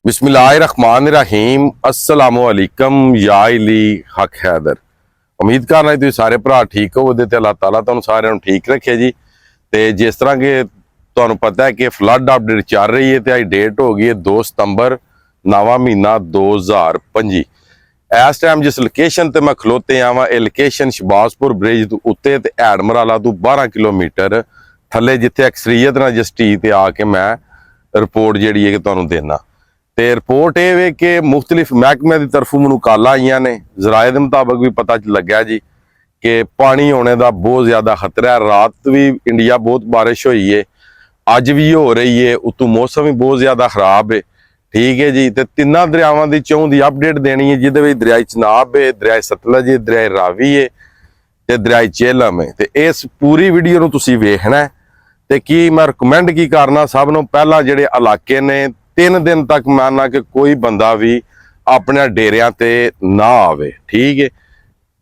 बिस्मिल्लाहिर्रहमानिर्रहीम अस्सलामुअलैकुम या अली हक हैदर। उम्मीद करना तुम सारे भरा ठीक हो ते अल्लाह ताला तुहानू सारिਆਂ ਨੂੰ ठीक रखे जी। तो जिस तरह के तुहानू पता है कि फ्लड अपडेट चल रही है तो अज डेट हो गई है 2 सितंबर नवा महीना 2025। इस टाइम जिस लोकेशन ते मैं खलोते आवां ये लोकेशन शबाजपुर ब्रिज उत्ते ते एडमराला तो 12 किलोमीटर थले जिथे अक्सरीयत नाल जस्टी ते आके मैं रिपोर्ट जिहड़ी है कि तुहानू देना। तो रिपोर्ट ये वे कि मुख्तलिफ महकमे की तरफों मैनू कॉल आईयां ने, जराए के मुताबिक भी पता लग्या जी कि पानी होने का बहुत ज़्यादा खतरा है। रात भी इंडिया बहुत बारिश हुई है, अज भी हो रही है, उतों मौसम भी बहुत ज़्यादा खराब है। ठीक है जी। तो तिना दरियावां की चौं की अपडेट देनी है जिहदे दरियाई चनाब है, दरियाई सतलज है, दरियाई रावी है ते दरियाई झेलम है। तो इस पूरी वीडियो नूं तुसीं वेखना है। तो की मैं रिकमेंड की करना सब नूं पहला जिहड़े इलाके ने 3 दिन तक मानना कि कोई बंदा भी अपने डेरिया ते ना आवे। ठीक है।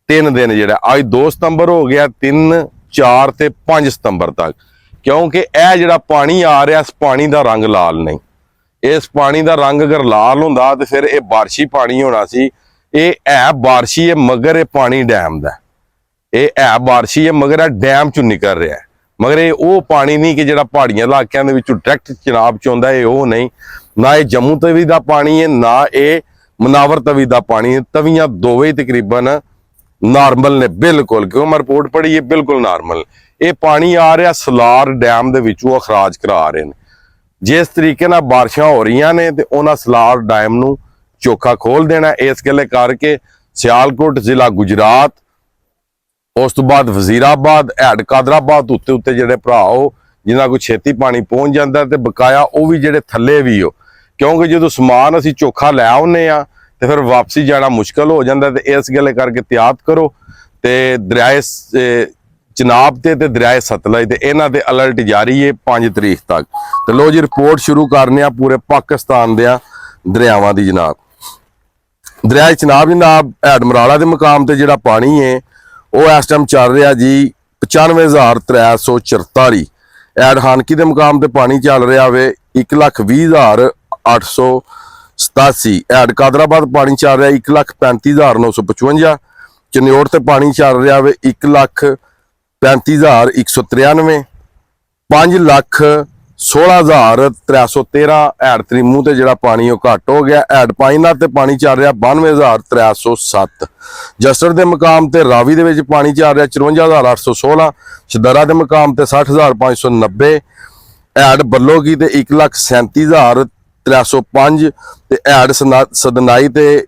3 दिन जो अज 2 सितंबर हो गया, 3, 4 ते 5 सितंबर तक, क्योंकि यह जो पानी आ रहा इस पानी का रंग लाल नहीं। इस पानी का रंग अगर लाल होंदा तो फिर यह बारिशी पानी होना सी। ये है बारिशी है मगर ये पानी डैम का, ये है बारिशी है मगर डैम चो निकल रहा है। मगर ये वो पानी नहीं कि जो पहाड़ियां इलाकों के डायरैक्ट चनाब च आउंदा है, वो नहीं। ना ये जम्मू तवी का पानी है, ना ये मनावर तवी का पानी है। तवियां दोवें ही तकरीबन नॉर्मल ने बिल्कुल, क्यों मैं रिपोर्ट पढ़ी है बिल्कुल नॉर्मल। ये पानी आ रहा सलार डैम के विचों अखराज करा रहे हैं। जिस तरीके नाल बारिशां हो रही ने तो उन्होंने सलार डैम नूं चोखा खोल देना। इस गल करके सियालकोट जिला गुजरात, उस तो बाद वजीराबाद, हैड कादराबाद उत्ते उत्ते जिहड़े भराओ जिन्हां को छेती पानी पहुंच जाता है, तो बकाया वो भी जिहड़े थले भी हो, क्योंकि जो समान असीं चोखा लै आउने आ तो फिर वापसी जाना मुश्किल हो जाता है। तो इस गल करके एहतियात करो। तो दरियाए चनाब ते दरियाए सतलज ते इन्हां ते अलर्ट जारी है 5 तारीख तक। तो लो जी रिपोर्ट शुरू करने पूरे पाकिस्तान दे दरियावां दी। जनाब दरियाए चनाब जनाब एडमराला के मुकाम ते जिहड़ा पानी है वो इस टाइम चल रहा जी 95,344। एड हानकी के मुकाम ते पानी चल रहा वे 1,20,887। एड कादराबाद पानी चल रहा 1,35,955। चन्योड़ ते पानी चल रहा वे 1,35,193। 5,16,313। एड त्रिमू ते जिहड़ा पानी वो घट हो गया। एड पाइना ते पानी चल रहा 92,307। जसर के मुकाम ते रावी दे विच पानी चल रहा 54,816। शदरा के मुकाम ते 60,590। एड बल्लो की ते 1,37,305। ते एड सदनाई ते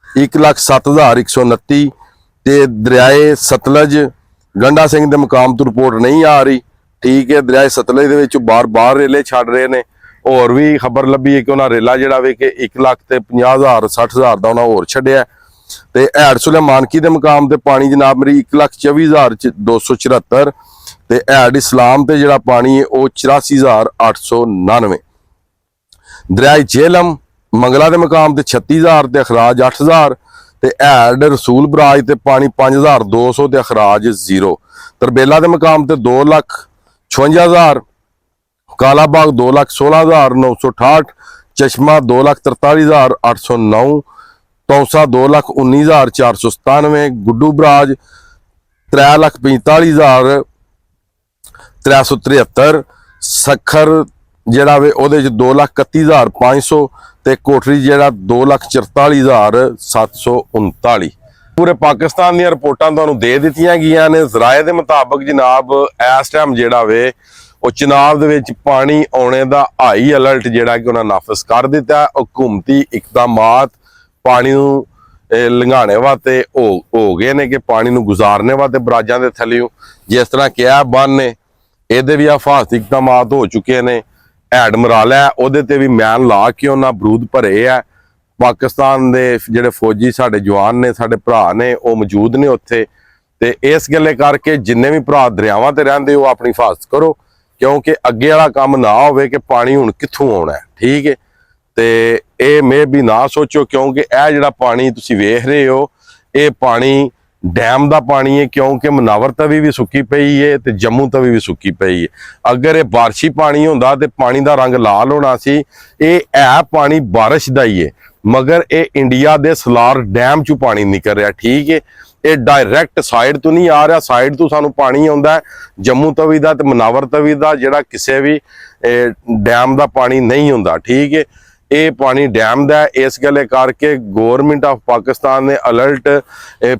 1,07,129। ते दरियाए सतलज गंडा सिंह के मुकाम तो रिपोर्ट नहीं आ रही। ठीक है। दरियाए सतलज दे विच बार बार रेले छड़ रहे ने। और भी खबर लभी है कि उन्होंने रेला जिहड़ा वे कि 1,50,000 60,000 का उन्होंने होर छड्डिया। तो हैड सुलेमानकी के मुकाम ते पानी जनाब मेरी 1,24,274। तो हैड इस्लाम ते जिहड़ा पानी है वो 84,899। दरियाए झेलम मंगला के मुकाम ते 36,000 ते अखराज 8,000। तो हैड रसूल बराज ते पानी 5,200 ते अखराज 0। तरबेला के मुकाम ते 2,56,000। कालाबाग 2,16,968। चश्मा 2,43,809। तौसा 2,19,497। गुड्डू बराज 3,45,373। सखर जिहड़ा वे उहदे 2,31,500। ते कोठरी जिहड़ा 2,44,739। पूरे पाकिस्तान दी रिपोर्टां तुहानूं दे दित्तियां गईयां ने। जराए के मुताबिक जनाब इस टाइम जिहड़ा वे वो चनाब दे विच पानी आने का हाई अलर्ट जिहड़ा कि उन्होंने नाफिज कर दिता है। हुकूमती इकदामात पानी लंघाने वास्ते हो गए ने कि पानी नूं गुजारने वास्ते बराजां दे थल्लियों जिस तरह क्या बन ने ये भी हिफाजती इकदामात हो चुके हैं। हैड मराला है उहदे ते भी मैन ला के उन्होंने बरूद भरे है। पाकिस्तान के जिहड़े फौजी साडे जवान ने साडे भरा ने वो मौजूद ने उत्थे। ते इस गल्ले करके जिन्ने भी भरा दरियावां ते रहिंदे हो अपनी हिफाजत करो, क्योंकि अगे वाला काम ना होवे कि पानी हुण कित्थों आउणा है। ठीक है। तो ये मे भी ना सोचो, क्योंकि यह जिहड़ा पानी तुसीं वेख रहे हो ये पानी ਡੈਮ ਦਾ ਪਾਣੀ ਹੈ, ਕਿਉਂਕਿ ਮਨਾਵਰ ਤਵੀ ਵੀ ਸੁੱਕੀ ਪਈ ਹੈ ਤੇ ਜੰਮੂ ਤਵੀ ਵੀ ਸੁੱਕੀ ਪਈ ਹੈ। ਅਗਰ ਇਹ ਬਾਰਿਸ਼ੀ ਪਾਣੀ ਹੁੰਦਾ ਤੇ ਪਾਣੀ ਦਾ ਰੰਗ ਲਾਲ ਹੋਣਾ ਸੀ। ਇਹ ਹੈ ਪਾਣੀ ਬਾਰਿਸ਼ ਦਾ ਹੀ ਹੈ, ਮਗਰ ਇਹ ਇੰਡੀਆ ਦੇ ਸਲਾਰ ਡੈਮ ਚੋਂ ਪਾਣੀ ਨਿਕਲ ਰਿਹਾ। ਠੀਕ ਹੈ, ਇਹ ਡਾਇਰੈਕਟ ਸਾਈਡ ਤੋਂ ਨਹੀਂ ਆ ਰਿਹਾ, ਸਾਈਡ ਤੋਂ ਸਾਨੂੰ ਪਾਣੀ ਆਉਂਦਾ ਹੈ ਜੰਮੂ ਤਵੀ ਦਾ ਤੇ ਮਨਾਵਰ ਤਵੀ ਦਾ, ਜਿਹੜਾ ਕਿਸੇ ਵੀ ਡੈਮ ਦਾ ਪਾਣੀ ਨਹੀਂ ਹੁੰਦਾ। ਠੀਕ ਹੈ, ਇਹ ਪਾਣੀ ਡੈਮ ਦਾ। ਇਸ ਗੱਲੇ ਕਰਕੇ ਗਵਰਨਮੈਂਟ ਆਫ ਪਾਕਿਸਤਾਨ ਨੇ ਅਲਰਟ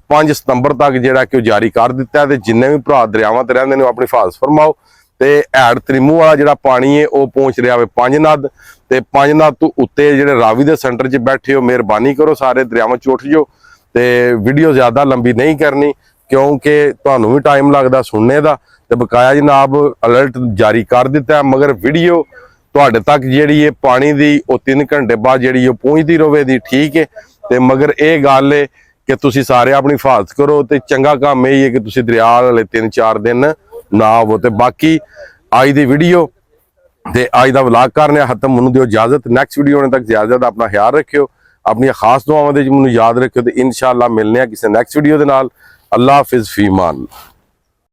5 ਸਤੰਬਰ ਤੱਕ ਜਿਹੜਾ ਕਿ ਉਹ ਜਾਰੀ ਕਰ ਦਿੱਤਾ ਤੇ ਜਿੰਨੇ ਵੀ ਭਰਾ ਦਰਿਆਵਾਂ ਤੇ ਰਹਿੰਦੇ ਨੇ ਉਹ ਆਪਣੀ ਹਿਫਾਜ਼ਤ ਫਰਮਾਓ। ਤੇ ਐਡ ਤ੍ਰਿਮੂ ਵਾਲਾ ਜਿਹੜਾ ਪਾਣੀ ਹੈ ਉਹ ਪਹੁੰਚ ਰਿਹਾ ਵੇ 5 ਨਦ, ਤੇ 5 ਨਦ ਤੋਂ ਉੱਤੇ ਜਿਹੜੇ ਰਾਵੀ ਦੇ ਸੈਂਟਰ 'ਚ ਬੈਠੇ ਹੋ, ਮਿਹਰਬਾਨੀ ਕਰੋ ਸਾਰੇ ਦਰਿਆਵਾਂ 'ਚ ਉੱਠ ਜਾਓ। ਤੇ ਵੀਡੀਓ ਜ਼ਿਆਦਾ ਲੰਬੀ ਨਹੀਂ ਕਰਨੀ, ਕਿਉਂਕਿ ਤੁਹਾਨੂੰ ਵੀ ਟਾਈਮ ਲੱਗਦਾ ਸੁਣਨੇ ਦਾ। ਤੇ ਬਕਾਇਆ ਜਨਾਬ ਅਲਰਟ ਜਾਰੀ ਕਰ ਦਿੱਤਾ ਹੈ, ਮਗਰ ਵੀਡੀਓ ਤੁਹਾਡੇ ਤੱਕ ਜਿਹੜੀ ਹੈ ਪਾਣੀ ਦੀ ਉਹ 3 ਘੰਟੇ ਬਾਅਦ ਜਿਹੜੀ ਉਹ ਪਹੁੰਚਦੀ ਰਹੇ ਦੀ। ਠੀਕ ਹੈ, ਤੇ ਮਗਰ ਇਹ ਗੱਲ ਹੈ ਕਿ ਤੁਸੀਂ ਸਾਰੇ ਆਪਣੀ ਹਿਫਾਜ਼ਤ ਕਰੋ। ਤੇ ਚੰਗਾ ਕੰਮ ਇਹ ਹੈ ਕਿ ਤੁਸੀਂ ਦਰਿਆ ਵਾਲੇ 3-4 ਦਿਨ ਨਾ ਆਵੋ। ਤੇ ਬਾਕੀ ਅੱਜ ਦੀ ਵੀਡੀਓ ਤੇ ਅੱਜ ਦਾ ਵਲੌਗ ਕਰਨੇ ਖਤਮ। ਮੈਨੂੰ ਦਿਓ ਇਜਾਜ਼ਤ, ਨੈਕਸਟ ਵੀਡੀਓ ਆਉਣੇ ਤੱਕ ਜ਼ਿਆਦਾ ਆਪਣਾ ਖਿਆਲ ਰੱਖਿਓ, ਆਪਣੀਆਂ ਖਾਸ ਦੁਆਵਾਂ ਦੇ ਮੈਨੂੰ ਯਾਦ ਰੱਖਿਓ ਤੇ ਇਨਸ਼ਾਅੱਲਾ ਮਿਲਨੇ ਆ ਕਿਸੇ ਨੈਕਸਟ ਵੀਡੀਓ ਦੇ ਨਾਲ। ਅੱਲਾ ਹਾਫਿਜ਼, ਫੀ ਅਮਾਨ।